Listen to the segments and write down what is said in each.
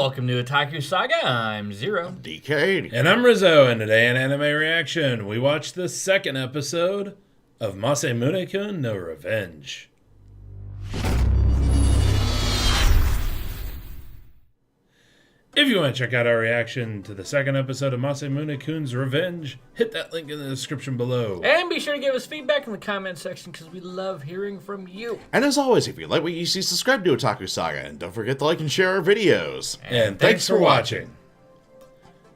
welcome to Otaku Saga. I'm Zero. DK. And I'm Rizzo, and today in Anime Reaction, we watched the second episode of Masamune-kun no Revenge. If you want to check out our reaction to the second episode of Masamune-kun's Revenge, hit that link in the description below. And be sure to give us feedback in the comment section because we love hearing from you. And as always, if you like what you see, subscribe to Otaku Saga, and don't forget to like and share our videos. And thanks for watching.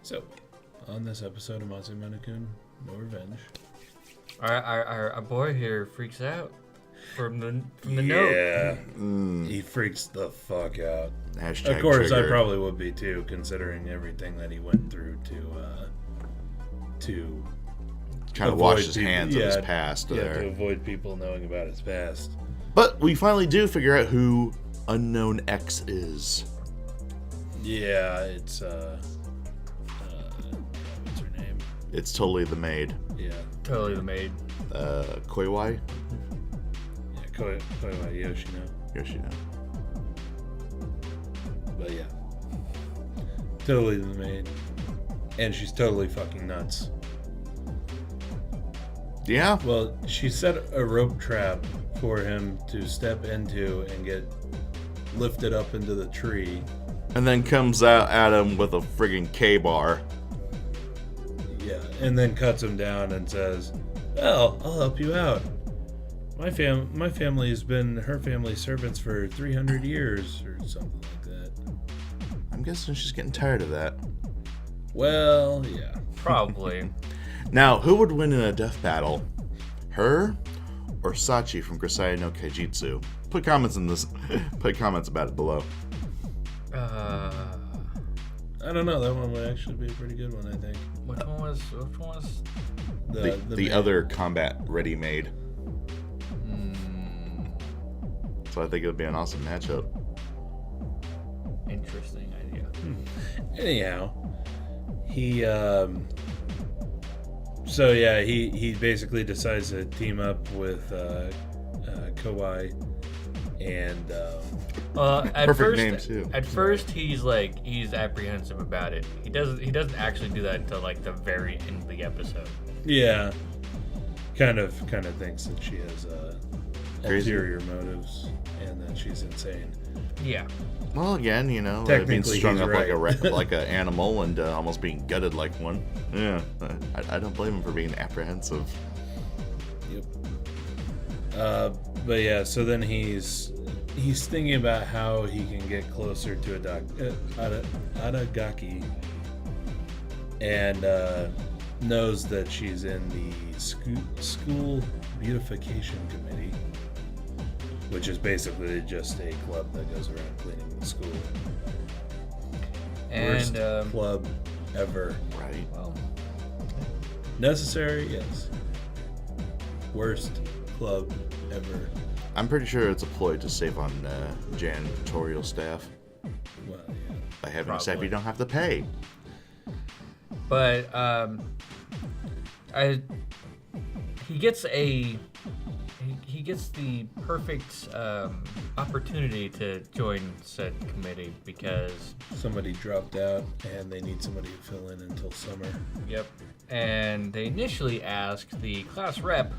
So, on this episode of Masamune-kun no Revenge, Our boy here freaks out from the note. Yeah, he freaks the fuck out. Hashtag Of course, triggered. I probably would be too, considering everything that he went through to Trying to wash his hands of his past to there. avoid people knowing about his past. But we finally do figure out who Unknown X is. Yeah, it's what's her name? It's totally the maid. Yeah, Totally the maid. Koiwai? yeah, Koiwa Yoshino. Yoshino. But yeah, totally the maid, and she's totally fucking nuts. Yeah? Well, she set a rope trap for him to step into and get lifted up into the tree. And then comes out at him with a friggin' K-bar. Yeah, and then cuts him down and says, "Well, I'll help you out. My family's been her family's servants for 300 years or something like that." I'm guessing she's getting tired of that. Well, yeah. Probably. Now, who would win in a death battle? Her or Sachi from Grisaya no Kaijitsu? Put comments about it below. I don't know. That one would actually be a pretty good one, I think. Which one was? The The other combat ready made. So I think it would be an awesome matchup. Interesting idea. Anyhow, he he basically decides to team up with Kawai and At Perfect first, name, too. At first, he's apprehensive about it. He doesn't actually do that until like the very end of the episode. yeah, kind of thinks that she has Crazy. ulterior motives and that she's insane. Yeah. Well, again, being Technically, strung he's up right. like an animal and almost being gutted like one. Yeah, I don't blame him for being apprehensive. Yep. But yeah, so then he's thinking about how he can get closer to Adagaki, and knows that she's in the school beautification committee, which is basically just a club that goes around cleaning the school. Worst And club ever. Right. well, Necessary, yes. Worst club ever. I'm pretty sure it's a ploy to save on janitorial staff Well, yeah. by having a staff Probably. you don't have to pay. but he gets the perfect opportunity to join said committee because Somebody dropped out and they need somebody to fill in until summer. yep. And they initially asked the class rep,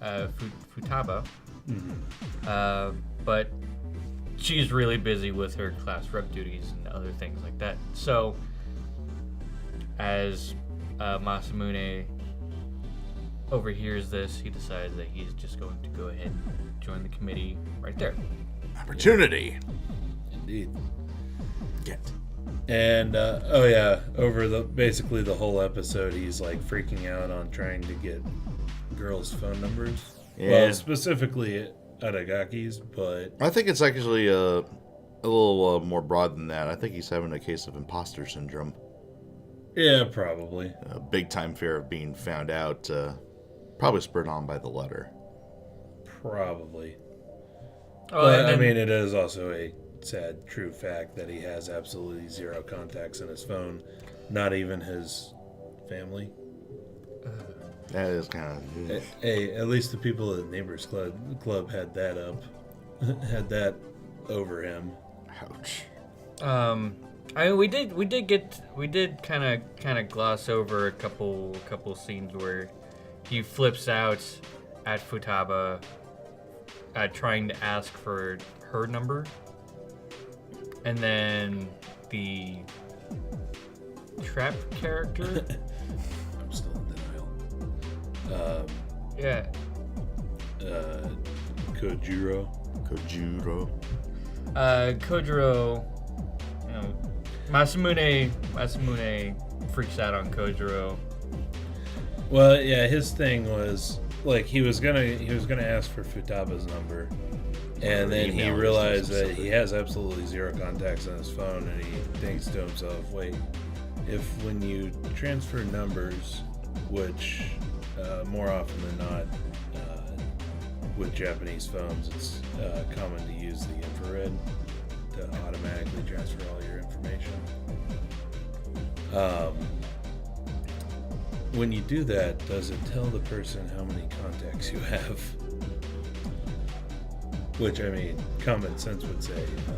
Futaba, but she's really busy with her class rep duties and other things like that. So, as Masamune overhears this, he decides that he's just going to go ahead and join the committee right there. Opportunity. Indeed. Get. And over basically the whole episode, he's like freaking out on trying to get girls' phone numbers. Yeah. Well, specifically Adagaki's, but I think it's actually a little more broad than that. I think he's having a case of imposter syndrome. yeah, probably. A big time fear of being found out, probably spurred on by the letter. Probably. Oh, But and I then- mean, it is also a sad, true fact that he has absolutely zero contacts in his phone, not even his family. That is kind of... Hey, at least the people at the Neighbors Club had that up, had that over him. Ouch. I mean, we did kind of gloss over a couple scenes where he flips out at Futaba, trying to ask for her number, and then the trap character. I'm still in denial. Yeah. Kojiro. Kojiro. You know, Masamune freaks out on Kojiro. Well, yeah, his thing was like he was gonna ask for Futaba's number, and then he realized that he has absolutely zero contacts on his phone, and he thinks to himself, "Wait, if when you transfer numbers, which more often than not with Japanese phones, it's common to use the infrared to automatically transfer all your information. When you do that, does it tell the person how many contacts you have?" Which, I mean, common sense would say, no.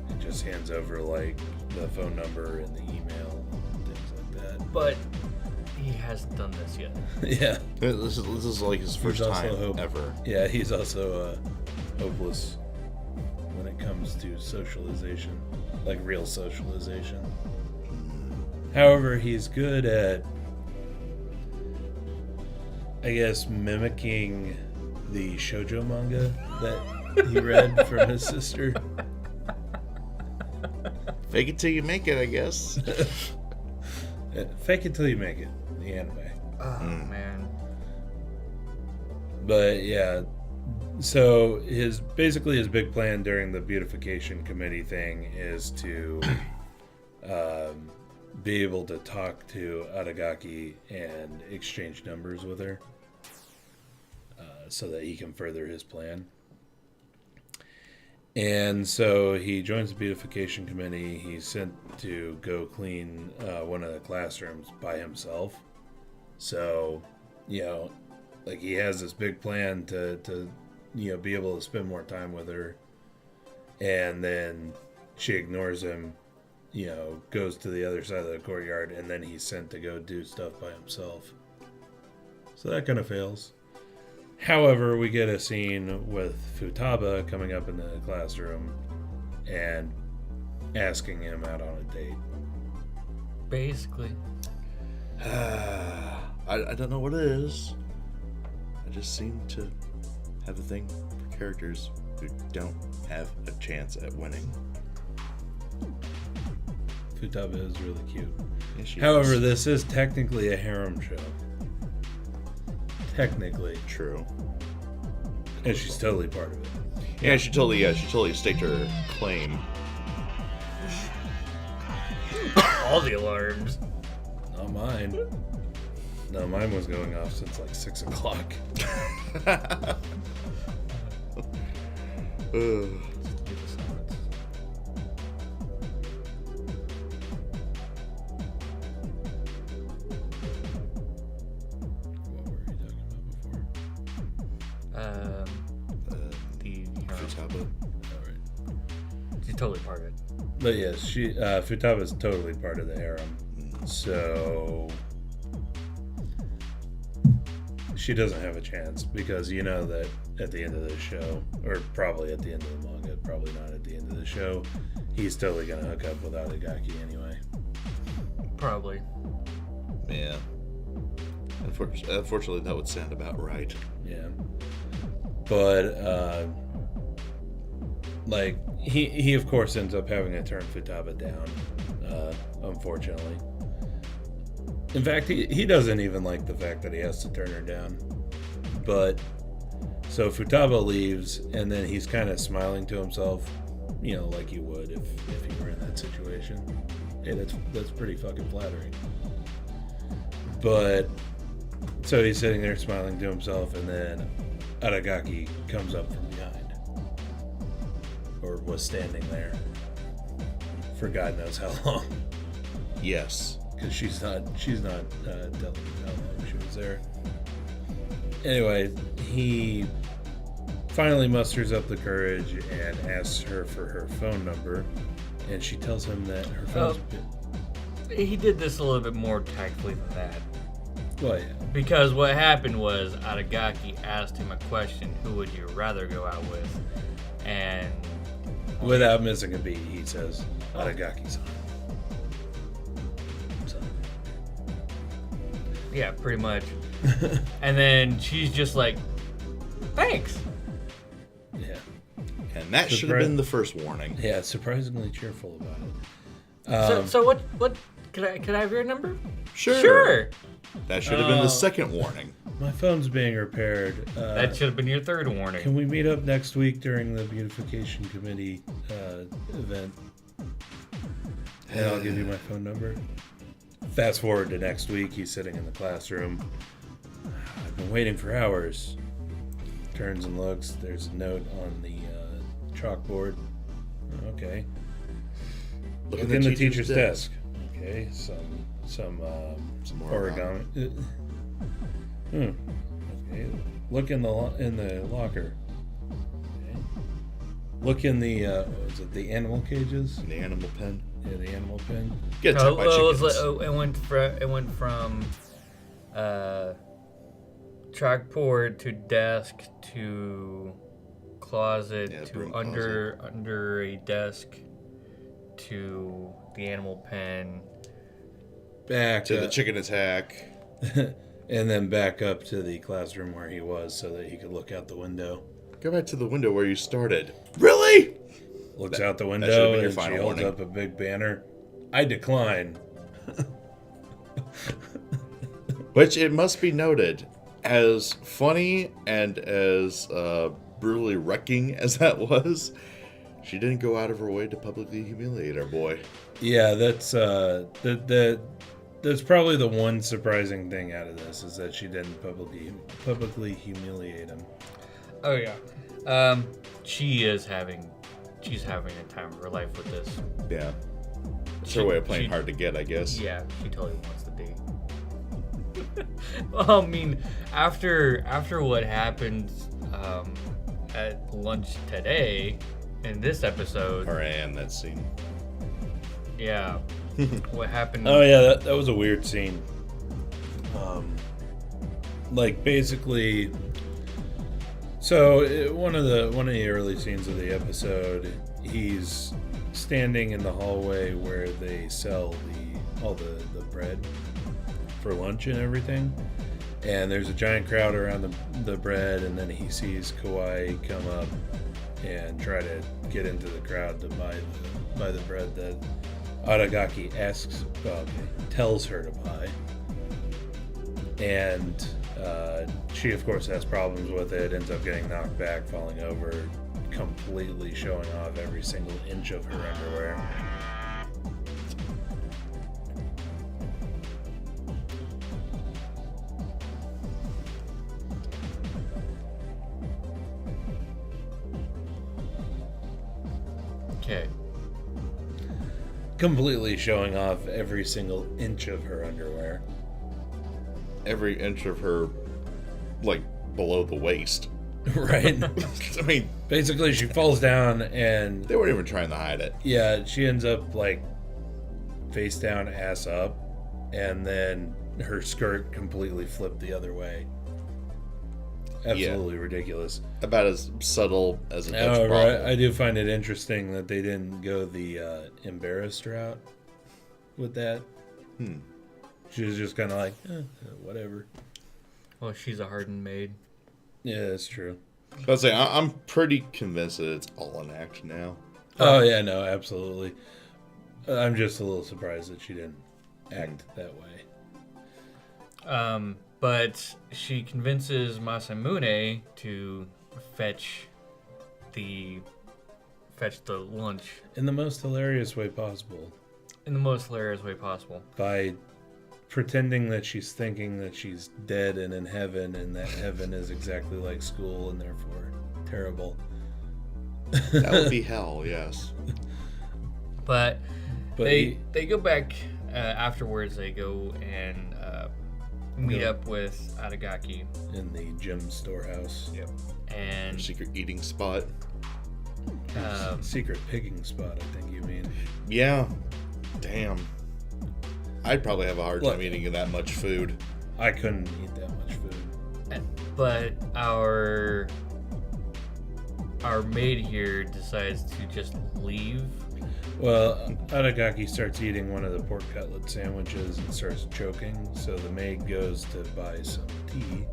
It just hands over, like, the phone number and the email, and things like that. But he hasn't done this yet. Yeah. This is like his first time ever. Yeah, he's also hopeless when it comes to socialization, like real socialization. However, he's good at, I guess, mimicking the shoujo manga that he read from his sister. Fake it till you make it, I guess. Fake it till you make it, the anime. Oh, man. But yeah, so his big plan during the beautification committee thing is to be able to talk to Aragaki and exchange numbers with her, so that he can further his plan. And so he joins the beautification committee. He's sent to go clean one of the classrooms by himself. So, you know, like he has this big plan to you know, be able to spend more time with her. And then she ignores him, you know, goes to the other side of the courtyard, and then he's sent to go do stuff by himself. So that kind of fails. However, we get a scene with Futaba coming up in the classroom and asking him out on a date. Basically. I don't know what it is. I just seem to have a thing for characters who don't have a chance at winning. Futaba is really cute. Yeah, However, this is technically a harem show. Technically. True. And she's totally part of it. Yeah, she totally staked her claim. All the alarms. Not mine. No, mine was going off since like 6 o'clock. Futaba. She's totally part of it. But yes, Futaba is totally part of the harem. So she doesn't have a chance, because you know that at the end of the show, or probably at the end of the manga, probably not at the end of the show, he's totally gonna hook up with Aragaki anyway. Probably. Yeah. Unfortunately, that would sound about right. Yeah. But like he of course ends up having to turn Futaba down, unfortunately. In fact, he doesn't even like the fact that he has to turn her down. But so Futaba leaves, and then he's kind of smiling to himself, you know, like you would if you were in that situation. Hey, that's pretty fucking flattering. But so he's sitting there smiling to himself, and then Aragaki comes up from behind, or was standing there for God knows how long. Yes. Because she's not telling you how long she was there. Anyway, he finally musters up the courage and asks her for her phone number, and she tells him that her phone's He did this a little bit more tactfully than that. Well, yeah. Because what happened was Aragaki asked him a question, who would you rather go out with? And Without missing a beat, he says, Aragaki's son. yeah, pretty much. And then she's just like, thanks. Yeah. And that should have been the first warning. Yeah, surprisingly cheerful about it. So what can I have your number? Sure. That should have been the second warning. My phone's being repaired. That should have been your third warning. Can we meet up next week during the beautification committee event? And I'll give you my phone number. Fast forward to next week. He's sitting in the classroom. I've been waiting for hours. Turns and looks. There's a note on the chalkboard. Okay. Look Look at in the teacher's desk. Okay. Some more origami. Okay. Look in the locker. Okay. Look in the is it the animal cages? The animal pen. Yeah, the animal pen. Get attacked by chickens. It went from chalkboard to desk to closet to under a desk to the animal pen. Back to the chicken attack. And then back up to the classroom where he was so that he could look out the window. Go back to the window where you started. Really? Looks out the that window should've been your and she final holds warning. up a big banner. I decline. Which, it must be noted, as funny and as brutally wrecking as that was, she didn't go out of her way to publicly humiliate our boy. Yeah, that's that's probably the one surprising thing out of this is that she didn't publicly humiliate him. Oh yeah, she's having a time of her life with this. Yeah. It's her way of playing hard to get, I guess. Yeah, she totally wants the date. Well, I mean, after what happened at lunch today in this episode. Or and that scene. Yeah. What happened? Oh yeah, that was a weird scene. Like basically, so one of the early scenes of the episode, he's standing in the hallway where they sell all the bread for lunch and everything, and there's a giant crowd around the bread, and then he sees Kawaii come up and try to get into the crowd to buy the bread that Aragaki tells her to buy, and she of course has problems with it, ends up getting knocked back, falling over, completely showing off every single inch of her underwear. Okay. Completely showing off every single inch of her underwear. Every inch of her, like, below the waist. Right? I mean, basically she falls down and they weren't even trying to hide it. Yeah, she ends up like face down, ass up, and then her skirt completely flipped the other way. Absolutely ridiculous. About as subtle as a Dutch However, bottle. I do find it interesting that they didn't go the embarrassed route with that. She was just kind of like, whatever. Well, she's a hardened maid. Yeah, that's true. I was saying, I'm pretty convinced that it's all an act now. Oh, yeah, no, absolutely. I'm just a little surprised that she didn't act that way. But she convinces Masamune to fetch the lunch in the most hilarious way possible. By pretending that she's thinking that she's dead and in heaven, and that heaven is exactly like school and therefore terrible. That would be hell, yes. But they go back afterwards. They go and meet up with Aragaki in the gym storehouse. Yep. And secret eating spot. Secret picking spot, I think you mean. Yeah. Damn. I'd probably have a hard time eating that much food. I couldn't eat that much food. But our maid here decides to just leave. Well, Aragaki starts eating one of the pork cutlet sandwiches and starts choking, so the maid goes to buy some tea,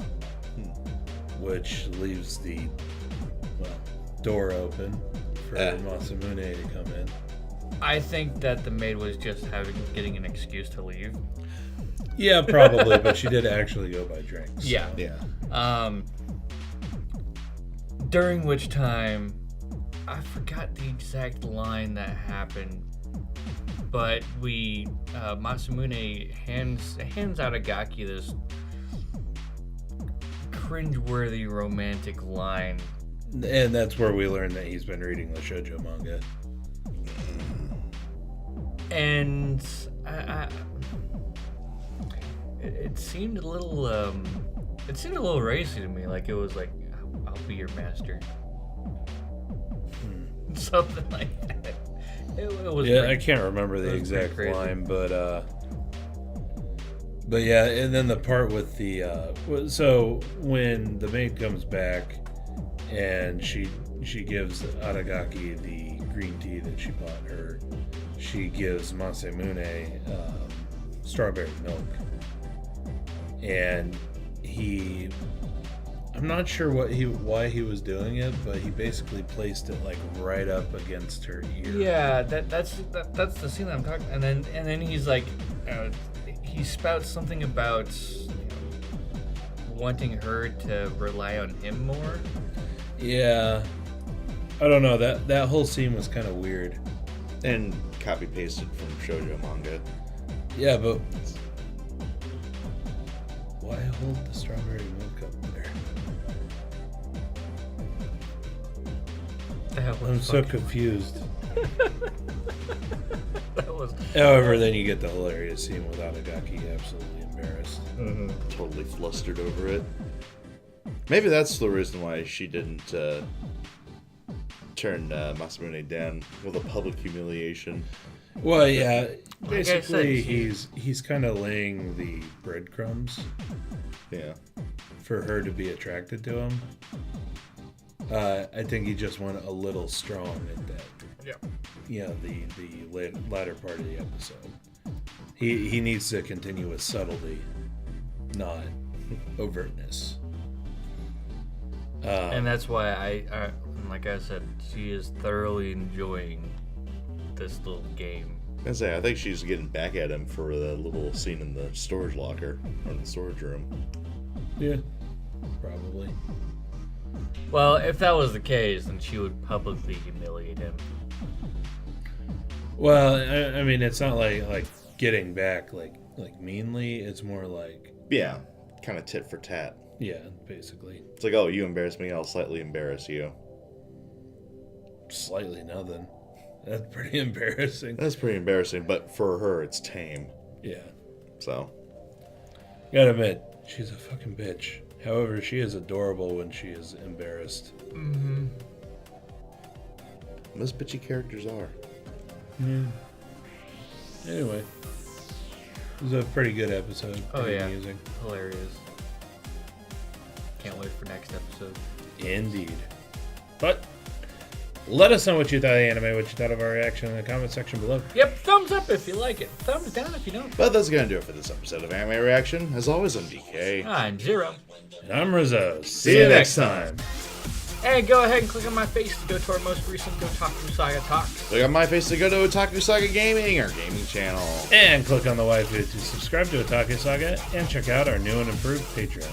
which leaves the door open for Masamune to come in. I think that the maid was just getting an excuse to leave. Yeah, probably, but she did actually go buy drinks. Yeah. Yeah. During which time, I forgot the exact line that happened, but Masamune hands Aragaki this cringeworthy romantic line. And that's where we learn that he's been reading the shoujo manga. And it seemed a little racy to me. Like it was like, I'll be your master. Something like that. It was I can't remember the exact line, but yeah, and then the part with the so when the maid comes back and she gives Aragaki the green tea that she bought her, she gives Masamune strawberry milk, and I'm not sure why he was doing it, but he basically placed it like right up against her ear. Yeah, that's the scene that I'm talking. And then he's like, he spouts something about wanting her to rely on him more. Yeah, I don't know, that whole scene was kind of weird and copy pasted from shoujo manga. Yeah, but why hold the strawberry milk up there? I'm so confused. However, then you get the hilarious scene with Aragaki absolutely embarrassed. Totally flustered over it. Maybe that's the reason why she didn't turn Masamune down with a public humiliation. Well, yeah, Like basically I said, he's kind of laying the breadcrumbs. Yeah. For her to be attracted to him. I think he just went a little strong at that. Yeah. You know, the latter part of the episode. He needs to continue with subtlety, not overtness. And that's why I like I said, she is thoroughly enjoying this little game. I think she's getting back at him for the little scene in the storage locker or the storage room. Yeah, probably. Well, if that was the case, then she would publicly humiliate him. Well, I mean, it's not like getting back like meanly. It's more like, yeah, kind of tit for tat. Yeah, basically. It's like, oh, you embarrass me, I'll slightly embarrass you. Slightly nothing. That's pretty embarrassing. That's pretty embarrassing, but for her, it's tame. Yeah. So. Gotta admit, she's a fucking bitch. However, she is adorable when she is embarrassed. Mm-hmm. Most bitchy characters are. Yeah. Anyway. It was a pretty good episode. Oh, pretty yeah. amusing. Hilarious. Can't wait for next episode. Indeed. But let us know what you thought of the anime, what you thought of our reaction in the comment section below. Yep, thumbs up if you like it. Thumbs down if you don't. But that's going to do it for this episode of Anime Reaction. As always, I'm DK. I'm Zero. And I'm Rizzo. See you next time. Hey, go ahead and click on my face to go to our most recent Otaku Saga talks. Click on my face to go to Otaku Saga Gaming, our gaming channel. And click on the waifu to subscribe to Otaku Saga and check out our new and improved Patreon.